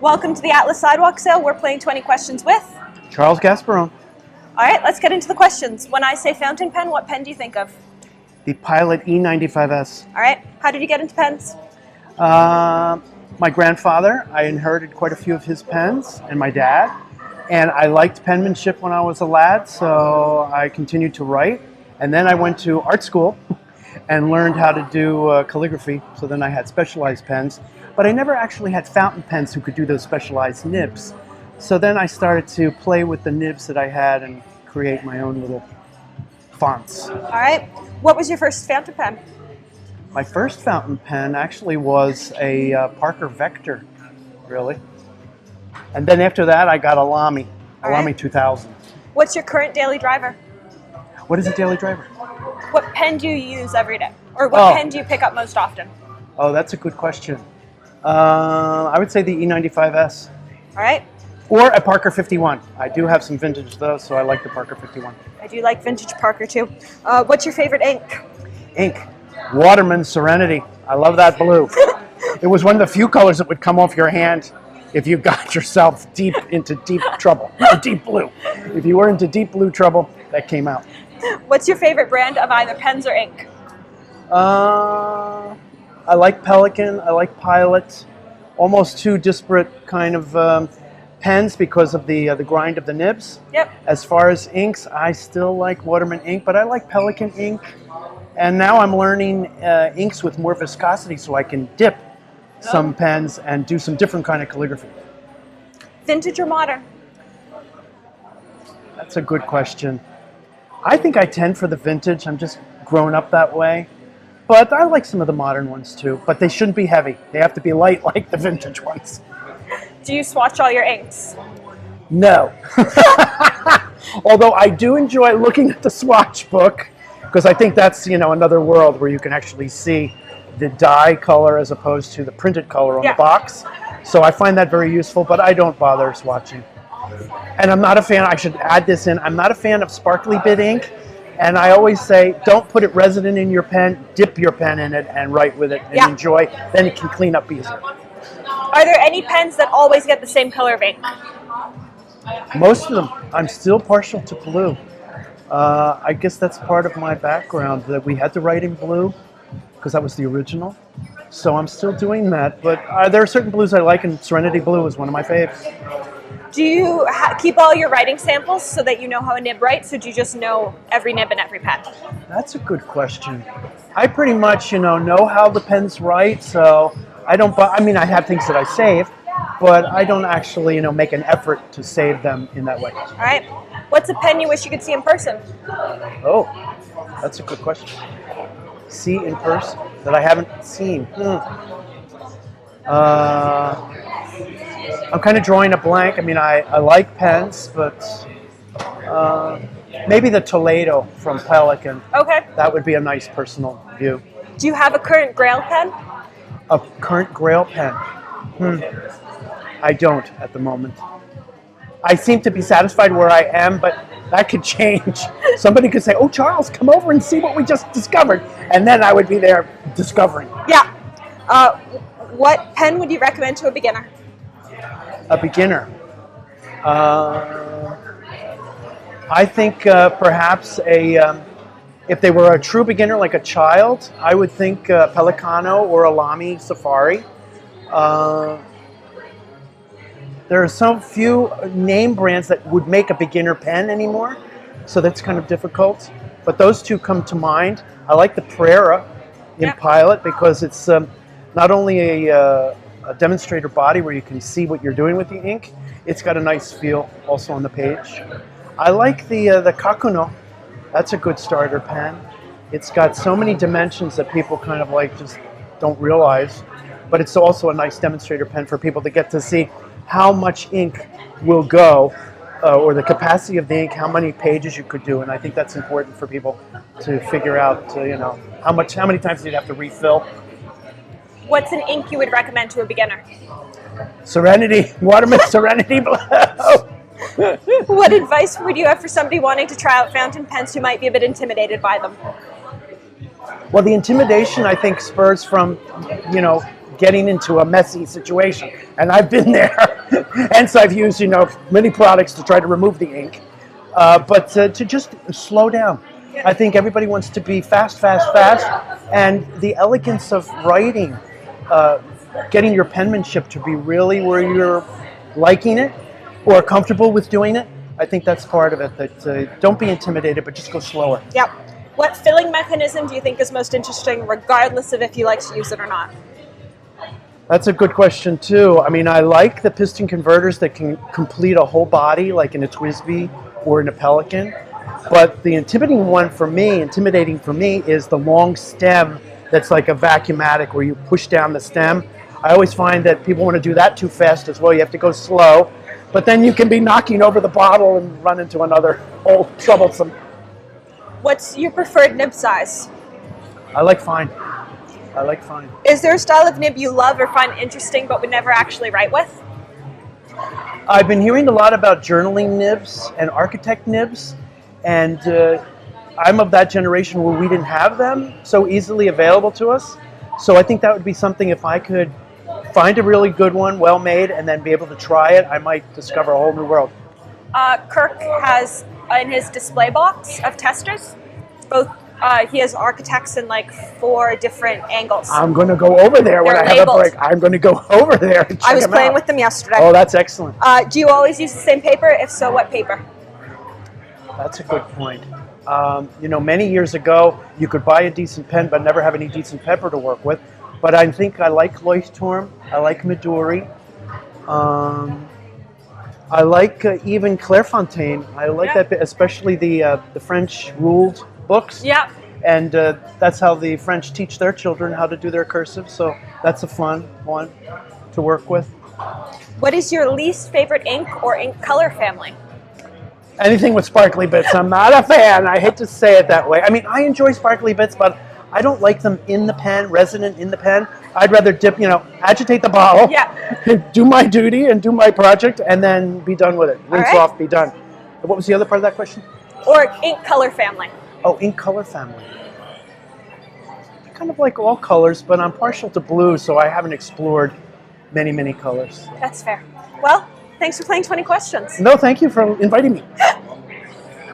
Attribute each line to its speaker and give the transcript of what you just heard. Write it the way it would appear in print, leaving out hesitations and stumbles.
Speaker 1: Welcome to the Atlas Sidewalk sale. We're playing 20 questions with
Speaker 2: Charles Gasparon.
Speaker 1: All right, let's get into the questions. When I say fountain pen, what pen do you think of?
Speaker 2: The Pilot E95S.
Speaker 1: All right, how did you get into pens?
Speaker 2: My grandfather, I inherited quite a few of his pens, and my dad. And I liked penmanship when I was a lad, so I continued to write. And then I went to art school and learned how to do calligraphy. So then I had specialized pens. But I never actually had fountain pens who could do those specialized nibs. So then I started to play with the nibs that I had and create my own little fonts.
Speaker 1: All right, what was your first fountain pen?
Speaker 2: My first fountain pen actually was a Parker Vector, really. And then after that, I got a Lamy 2000.
Speaker 1: What's your current daily driver?
Speaker 2: What is a daily driver?
Speaker 1: What pen do you use every day? Or what pen do you pick up most often?
Speaker 2: Oh, that's a good question. I would say the E95S.
Speaker 1: All right.
Speaker 2: Or a Parker 51. I do have some vintage though, so I like the Parker 51.
Speaker 1: I do like vintage Parker too. What's your favorite ink?
Speaker 2: Ink. Waterman Serenity. I love that blue. It was one of the few colors that would come off your hand if you got yourself deep into deep trouble. Deep blue. If you were into deep blue trouble, that came out.
Speaker 1: What's your favorite brand of either pens or ink?
Speaker 2: I like Pelican, I like Pilot, almost two disparate kind of pens because of the grind of the nibs.
Speaker 1: Yep.
Speaker 2: As far as inks, I still like Waterman ink, but I like Pelican ink. And now I'm learning inks with more viscosity so I can dip some pens and do some different kind of calligraphy.
Speaker 1: Vintage or modern?
Speaker 2: That's a good question. I think I tend for the vintage. I'm just grown up that way. But I like some of the modern ones too, but they shouldn't be heavy. They have to be light like the vintage ones.
Speaker 1: Do you swatch all your inks?
Speaker 2: No. Although I do enjoy looking at the swatch book, because I think that's, another world where you can actually see the dye color as opposed to the printed color on the box. So I find that very useful, but I don't bother swatching. And I'm not a fan, I should add this in, I'm not a fan of sparkly bit ink. And I always say, don't put it resident in your pen, dip your pen in it and write with it and enjoy. Then it can clean up easier.
Speaker 1: Are there any pens that always get the same color of ink?
Speaker 2: Most of them. I'm still partial to blue. I guess that's part of my background, that we had to write in blue because that was the original. So I'm still doing that. But there are certain blues I like, and Serenity Blue is one of my faves.
Speaker 1: Do you keep all your writing samples so that you know how a nib writes, or do you just know every nib and every pen?
Speaker 2: That's a good question. I pretty much, know how the pens write, so I don't. I have things that I save, but I don't actually, make an effort to save them in that way.
Speaker 1: All right. What's a pen you wish you could see in person?
Speaker 2: Oh, that's a good question. See in person that I haven't seen. I'm kind of drawing a blank. I like pens, but maybe the Toledo from Pelican.
Speaker 1: Okay.
Speaker 2: That would be a nice personal view.
Speaker 1: Do you have a current Grail pen?
Speaker 2: A current Grail pen? I don't at the moment. I seem to be satisfied where I am, but that could change. Somebody could say, "Oh, Charles, come over and see what we just discovered," and then I would be there discovering.
Speaker 1: Yeah. What pen would you recommend to a beginner?
Speaker 2: A beginner. I think perhaps if they were a true beginner, like a child, I would think Pelicano or a Lamy Safari. There are so few name brands that would make a beginner pen anymore, so that's kind of difficult. But those two come to mind. I like the Prera in Pilot because it's not only a demonstrator body where you can see what you're doing with the ink, it's got a nice feel also on the page. I like the Kakuno. That's a good starter pen. It's got so many dimensions that people kind of just don't realize, but it's also a nice demonstrator pen for people to get to see how much ink will go, or the capacity of the ink, how many pages you could do, and I think that's important for people to figure out, how many times you'd have to refill.
Speaker 1: What's an ink you would recommend to a beginner?
Speaker 2: Serenity, Waterman Serenity Blue.
Speaker 1: What advice would you have for somebody wanting to try out fountain pens who might be a bit intimidated by them?
Speaker 2: Well, the intimidation, I think, spurs from, getting into a messy situation. And I've been there. Hence, I've used, many products to try to remove the ink. But to just slow down. I think everybody wants to be fast, fast, fast. And the elegance of writing, getting your penmanship to be really where you're liking it or comfortable with doing it, I think that's part of it. That don't be intimidated, but just go slower.
Speaker 1: Yep. What filling mechanism do you think is most interesting, regardless of if you like to use it or not?
Speaker 2: That's a good question too. I mean, I like the piston converters that can complete a whole body, like in a Twisby or in a Pelican. But the intimidating for me, is the long stem that's like a vacuumatic where you push down the stem. I always find that people want to do that too fast as well. You have to go slow, but then you can be knocking over the bottle and run into another old troublesome.
Speaker 1: What's your preferred nib size?
Speaker 2: I like fine.
Speaker 1: Is there a style of nib you love or find interesting but would never actually write with?
Speaker 2: I've been hearing a lot about journaling nibs and architect nibs, and I'm of that generation where we didn't have them so easily available to us. So I think that would be something, if I could find a really good one, well made, and then be able to try it, I might discover a whole new world.
Speaker 1: Kirk has in his display box of testers, both he has architects in like 4 different angles.
Speaker 2: I'm going to go over there when I have a break. I'm going to go over there and check
Speaker 1: I was
Speaker 2: them
Speaker 1: playing
Speaker 2: out.
Speaker 1: with them yesterday.
Speaker 2: Oh, that's excellent.
Speaker 1: Do you always use the same paper? If so, what paper?
Speaker 2: That's a good point. Many years ago, you could buy a decent pen but never have any decent paper to work with. But I think I like Leuchtturm. I like Midori. I like even Clairefontaine. I like that bit, especially the French ruled books.
Speaker 1: Yeah.
Speaker 2: And that's how the French teach their children how to do their cursive. So that's a fun one to work with.
Speaker 1: What is your least favorite ink or ink color family?
Speaker 2: Anything with sparkly bits. I'm not a fan. I hate to say it that way. I mean, I enjoy sparkly bits, but I don't like them in the pen, resonant in the pen. I'd rather dip, agitate the bottle, do my duty and do my project, and then be done with it. Rinse off, be done. What was the other part of that question?
Speaker 1: Or ink color family.
Speaker 2: Oh, ink color family. I kind of like all colors, but I'm partial to blue, so I haven't explored many, many colors.
Speaker 1: That's fair. Well, thanks for playing 20 questions.
Speaker 2: No, thank you for inviting me.